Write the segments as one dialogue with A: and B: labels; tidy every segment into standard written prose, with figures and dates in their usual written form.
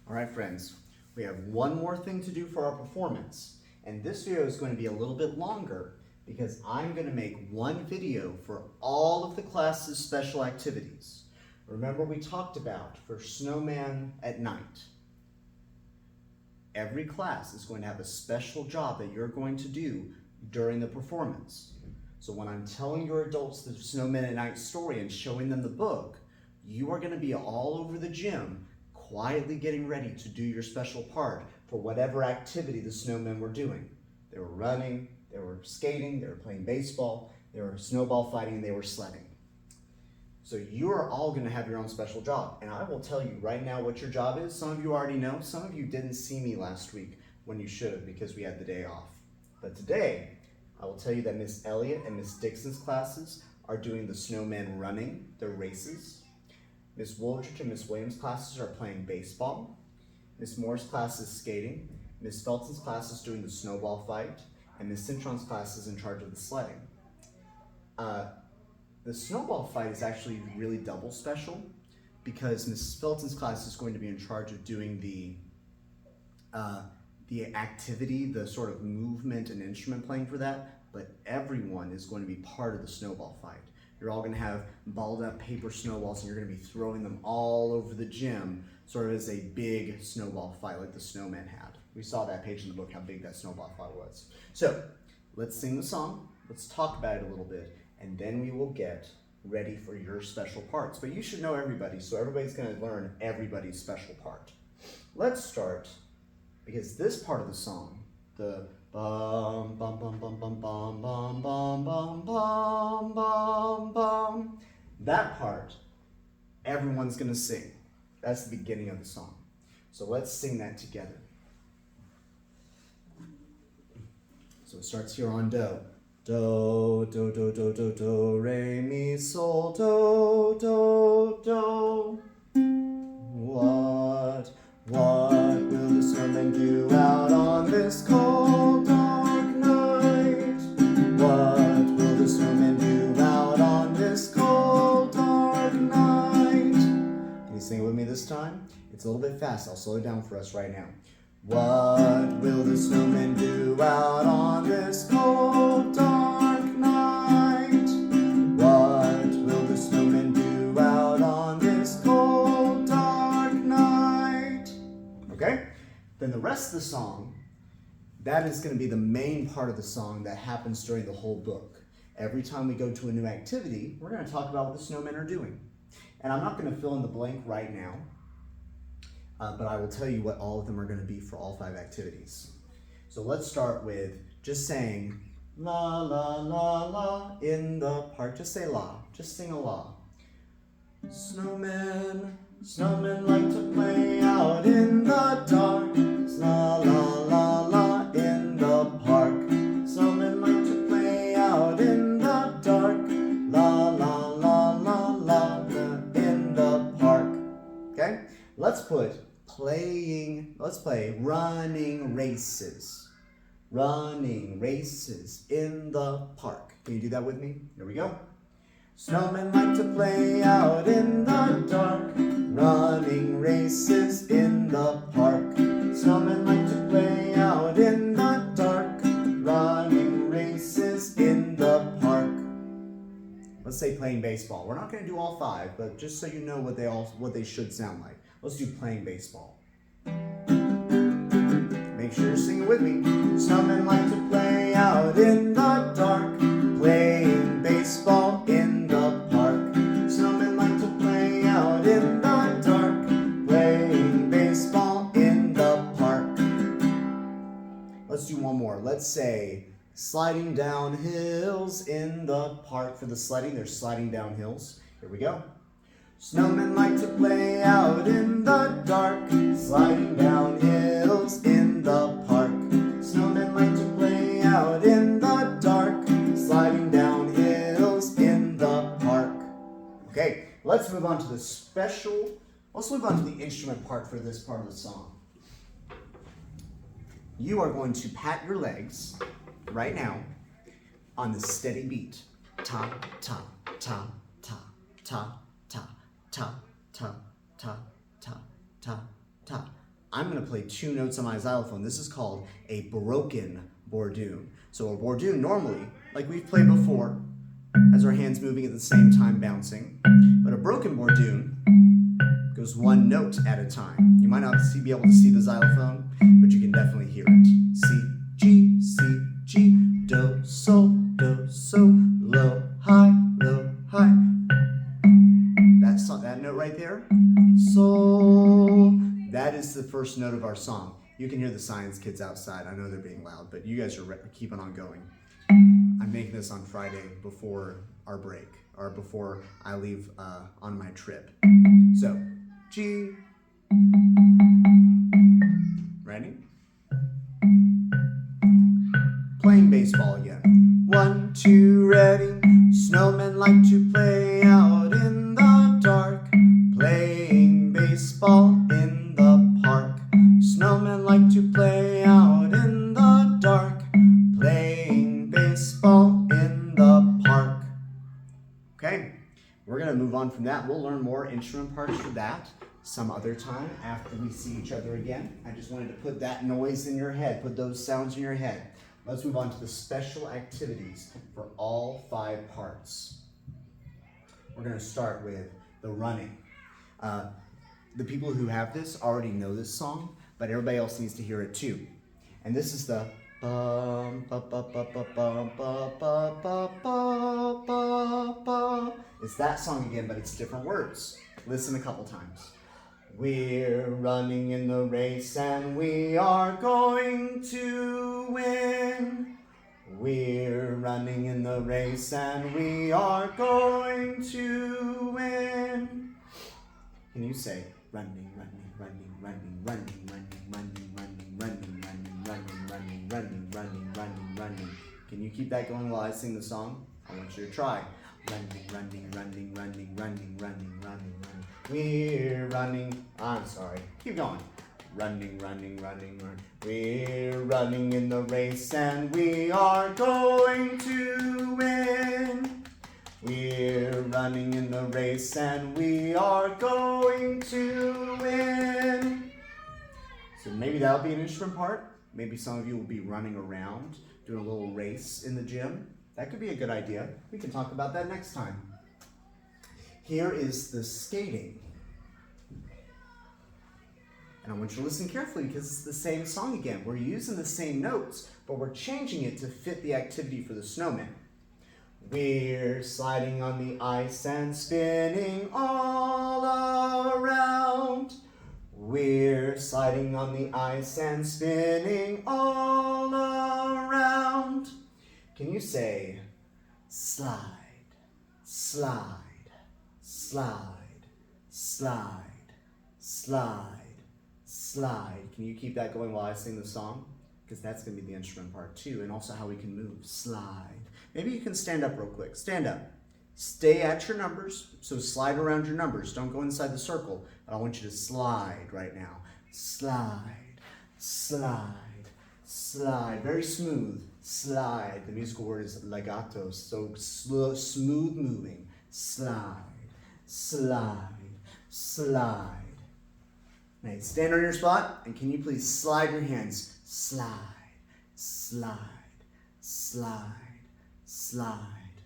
A: All right, friends, we have one more thing to do for our performance, and this video is going to be a little bit longer because I'm going to make one video for all of the class's special activities. Remember we talked about for Snowman at night, every class is going to have a special job that you're going to do during the performance. So when I'm telling your adults the Snowmen at Night story and showing them the book, you are going to be all over the gym quietly getting ready to do your special part for whatever activity the snowmen were doing. They were running, they were skating, they were playing baseball, they were snowball fighting, they were sledding. So you are all going to have your own special job. And I will tell you right now what your job is. Some of you already know. Some of you didn't see me last week when you should have because we had the day off. But today, I will tell you that Miss Elliott and Miss Dixon's classes are doing the snowmen running, their races. Miss Wooldridge and Miss Williams' classes are playing baseball. Miss Moore's class is skating. Miss Felton's class is doing the snowball fight. And Miss Cintron's class is in charge of the sledding. The snowball fight is actually really double special because Miss Felton's class is going to be in charge of doing the activity, the sort of movement and instrument playing for that, but everyone is going to be part of the snowball fight. You're all going to have balled up paper snowballs and you're going to be throwing them all over the gym, sort of as a big snowball fight like the snowmen had. We saw that page in the book, how big that snowball fight was. So let's sing the song, let's talk about it a little bit, and then we will get ready for your special parts. But you should know everybody, so everybody's going to learn everybody's special part. Let's start, because this part of the song, the bum bum bum bum bum bum bum bum bum bum bum bum, that part everyone's gonna sing. That's the beginning of the song. So let's sing that together. So it starts here on do. Do, do, do, do, do, do, re, mi, sol, do, do, do. What will the snowmen do out on this cold, dark night? What will the snowmen do out on this cold, dark night? Can you sing it with me this time? It's a little bit fast. I'll slow it down for us right now. What will the snowmen do out on this cold, dark night? What will the snowmen do out on this cold, dark night? Okay? Then the rest of the song, that is going to be the main part of the song that happens during the whole book. Every time we go to a new activity, we're going to talk about what the snowmen are doing. And I'm not going to fill in the blank right now, but I will tell you what all of them are going to be for all 5 activities. So let's start with just saying la la la la in the park. Just say la. Just sing a la. Snowmen like to play out in the dark. La la la la in the park. Snowmen like to play out in the dark. La la la la la in the park. Okay? Let's play running races. Running races in the park. Can you do that with me? Here we go. Snowmen like to play out in the dark. Running races in the park. Snowmen like to play out in the dark. Running races in the park. Let's say playing baseball. We're not going to do all 5, but just so you know what they should sound like. Let's do playing baseball. Make sure you're singing with me. Snowmen like to play out in the dark. Playing baseball in the park. Snowmen like to play out in the dark. Playing baseball in the park. Let's do one more. Let's say sliding down hills in the park. For the sledding, they're sliding down hills. Here we go. Snowmen like to play out in the dark. Sliding down hills in the park. Snowmen like to play out in the dark. Sliding down hills in the park. Okay, let's move on to let's move on to the instrument part for this part of the song. You are going to pat your legs right now on the steady beat. Ta, ta, ta, ta, ta, ta, ta, ta, ta, ta, ta, ta, I'm going to play 2 notes on my xylophone. This is called a broken bourdon. So a bourdon normally, like we've played before, has our hands moving at the same time bouncing. But a broken bourdon goes 1 note at a time. You might not be able to see the xylophone, but you can definitely hear it. C, G, do, sol, low, high, low, high. That note right there, sol, that is the first note of our song. You can hear the science kids outside. I know they're being loud, but you guys are keeping on going. I'm making this on Friday before our break, or before I leave on my trip. So, G. Ready? Playing baseball again. 1, 2, ready. Snowmen like to play out in the dark, playing baseball in the park. Snowmen like to play out in the dark, playing baseball in the park. Okay, we're gonna move on from that. We'll learn more instrument parts for that some other time after we see each other again. I just wanted to put that noise in your head, put those sounds in your head. Let's move on to the special activities for all 5 parts. We're going to start with the running. The people who have this already know this song, but everybody else needs to hear it too. And this is the bum, ba, ba, ba, ba, bum, ba, ba, ba, ba, ba, ba. It's that song again, but it's different words. Listen a couple times. We're running in the race and we are going to win. We're running in the race and we are going to win. Can you say running, running, running, running, running, running, running, running, running, running, running, running, running, running, running, running? Can you keep that going while I sing the song? I want you to try. Running, running, running, running, running, running, running, running. We're running. I'm sorry. Keep going. Running, running, running, running. We're running in the race and we are going to win. We're running in the race and we are going to win. So maybe that'll be an instrument part. Maybe some of you will be running around, doing a little race in the gym. That could be a good idea. We can talk about that next time. Here is the skating. And I want you to listen carefully because it's the same song again. We're using the same notes, but we're changing it to fit the activity for the snowman. We're sliding on the ice and spinning all around. We're sliding on the ice and spinning all around. Can you say slide, slide, slide, slide, slide, slide? Can you keep that going while I sing the song? Because that's going to be the instrument part too, and also how we can move. Slide. Maybe you can stand up real quick. Stand up. Stay at your numbers, so slide around your numbers. Don't go inside the circle, but I want you to slide right now. Slide, slide, slide. Very smooth. Slide. The musical word is legato, so slow, smooth moving. Slide, slide, slide. Right, stand on your spot, and can you please slide your hands? Slide, slide, slide, slide.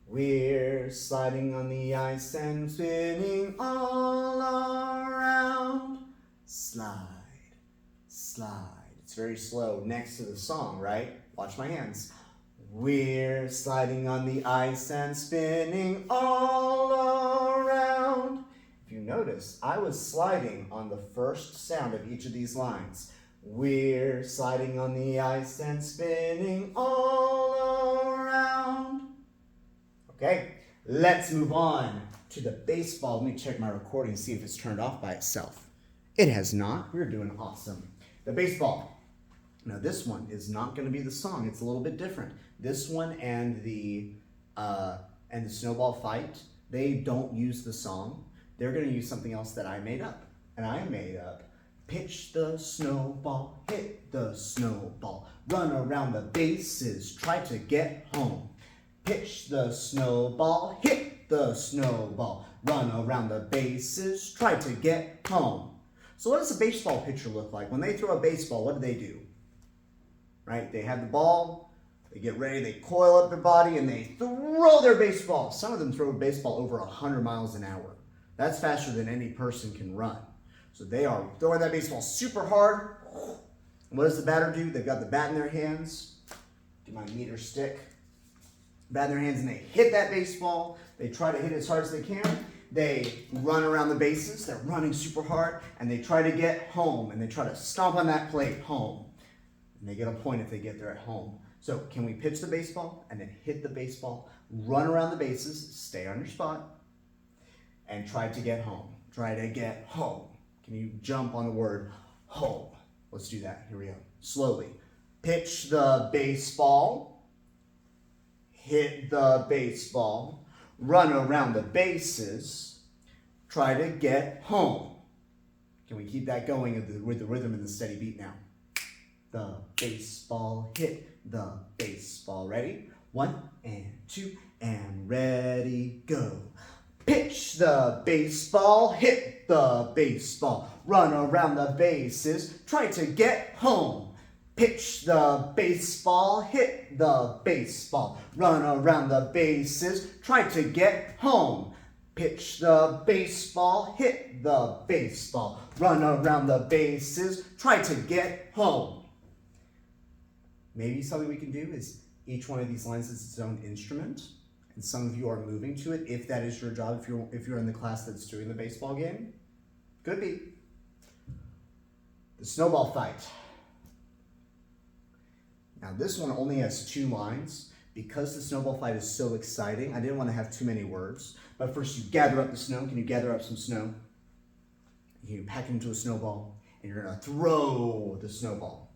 A: We're sliding on the ice and spinning all around. Slide, slide. It's very slow next to the song, right? Watch my hands. We're sliding on the ice and spinning all around. If you notice, I was sliding on the first sound of each of these lines. We're sliding on the ice and spinning all around. Okay, let's move on to the baseball. Let me check my recording, see if it's turned off by itself. It has not. We're doing awesome. The baseball. Now this one is not going to be the song. It's a little bit different. This one and the Snowball fight, they don't use the song. They're going to use something else that I made up. And I made up, pitch the snowball, hit the snowball, run around the bases, try to get home. Pitch the snowball, hit the snowball, run around the bases, try to get home. So what does a baseball pitcher look like? When they throw a baseball, what do? Right? They have the ball, they get ready, they coil up their body, and they throw their baseball. Some of them throw a baseball over 100 miles an hour. That's faster than any person can run. So they are throwing that baseball super hard. And what does the batter do? They've got the bat in their hands. Get my meter stick. Bat in their hands, and they hit that baseball. They try to hit it as hard as they can. They run around the bases. They're running super hard, and they try to get home, and they try to stomp on that plate home. And they get a point if they get there at home. So can we pitch the baseball and then hit the baseball, run around the bases, stay on your spot, and try to get home. Try to get home. Can you jump on the word home? Let's do that. Here we go. Slowly. Pitch the baseball. Hit the baseball. Run around the bases. Try to get home. Can we keep that going with the rhythm and the steady beat now? The baseball, hit the baseball. Ready? 1 and 2 and ready, go. Pitch the baseball, hit the baseball, run around the bases, try to get home. Pitch the baseball, hit the baseball, run around the bases, try to get home. Pitch the baseball, hit the baseball, run around the bases, try to get home. Maybe something we can do is each one of these lines is its own instrument. And some of you are moving to it, if that is your job, if you're in the class that's doing the baseball game. Could be. The snowball fight. Now this one only has 2 lines. Because the snowball fight is so exciting, I didn't want to have too many words. But first you gather up the snow. Can you gather up some snow? You pack it into a snowball, and you're going to throw the snowball.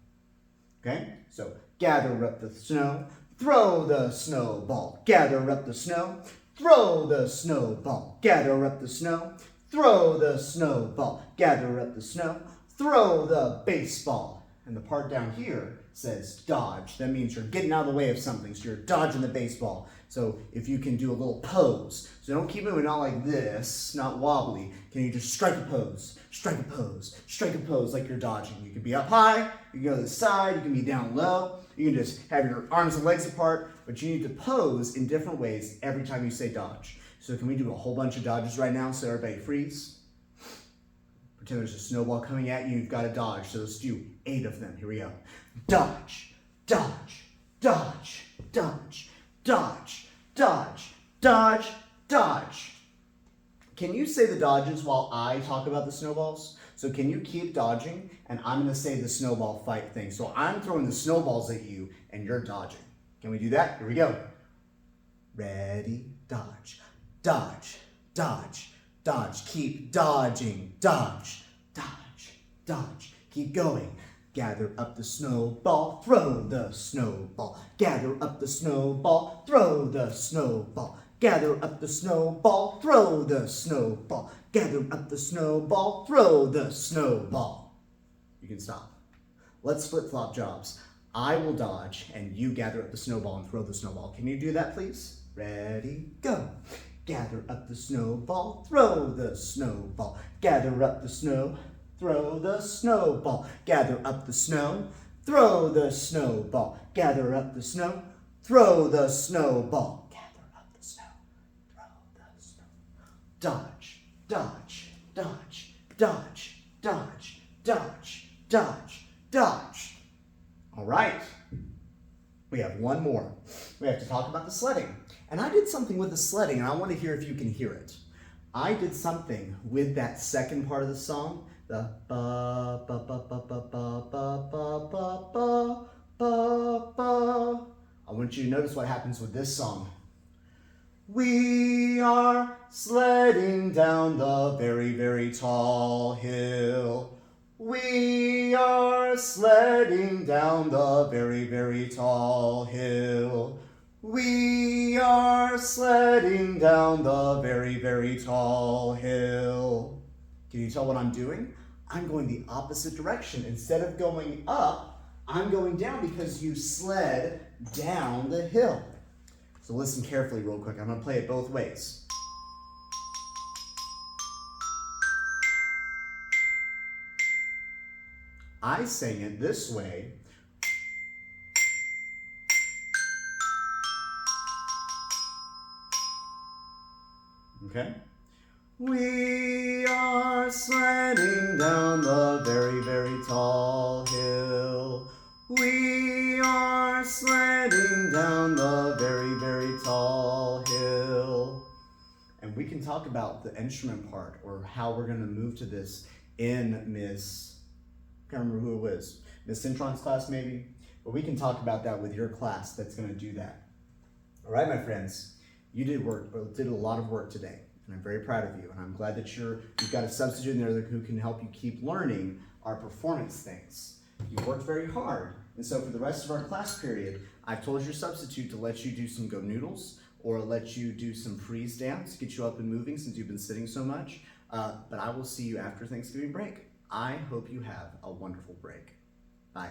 A: Okay? So gather up the snow. Throw the snowball, gather up the snow, throw the snowball, gather up the snow, throw the snowball, gather up the snow, throw the baseball. And the part down here says dodge. That means you're getting out of the way of something, so you're dodging the baseball. So if you can do a little pose, so don't keep moving, not like this, not wobbly. Can you just strike a pose, strike a pose, strike a pose like you're dodging. You can be up high, you can go to the side, you can be down low. You can just have your arms and legs apart, but you need to pose in different ways every time you say dodge. So can we do a whole bunch of dodges right now so everybody freeze? Pretend there's a snowball coming at you, you've got to dodge. So let's do 8 of them. Here we go. Dodge, dodge, dodge, dodge, dodge, dodge, dodge, dodge. Can you say the dodges while I talk about the snowballs? So can you keep dodging, and I'm going to say the snowball fight thing. So I'm throwing the snowballs at you, and you're dodging. Can we do that? Here we go. Ready, dodge, dodge, dodge, dodge. Keep dodging, dodge, dodge, dodge. Keep going. Gather up the snowball, throw the snowball. Gather up the snowball, throw the snowball. Gather up the snowball, throw the snowball. Gather up the snowball, throw the snowball. You can stop. Let's flip-flop jobs. I will dodge, and you gather up the snowball and throw the snowball. Can you do that, please? Ready, go. Gather up the snowball, throw the snowball. Gather up the snow, throw the snowball. Gather up the snow, throw the snowball. Gather up the snow, throw the snowball. Gather up the snow, throw the snow. Dodge, dodge, dodge, dodge, dodge, dodge, dodge, dodge. All right. We have one more. We have to talk about the sledding. And I did something with the sledding, and I want to hear if you can hear it. I did something with that second part of the song, the ba ba ba ba ba ba ba ba ba ba ba ba. I want you to notice what happens with this song. We are sledding down the very, very tall hill. We are sledding down the very, very tall hill. We are sledding down the very, very tall hill. Can you tell what I'm doing? I'm going the opposite direction. Instead of going up, I'm going down because you sled down the hill. So listen carefully real quick. I'm going to play it both ways. I sang it this way. Okay? We are sledding down the very, very tall hill. We are sledding down the very, very tall hill. And we can talk about the instrument part or how we're going to move to this in Miss, I can't remember who it was, Miss Cintron's class maybe. But we can talk about that with your class that's going to do that. All right, my friends, you did a lot of work today. And I'm very proud of you, and I'm glad that you've got a substitute in there who can help you keep learning our performance things. You've worked very hard, and so for the rest of our class period, I've told your substitute to let you do some go noodles or let you do some freeze dance, get you up and moving since you've been sitting so much. But I will see you after Thanksgiving break. I hope you have a wonderful break. Bye.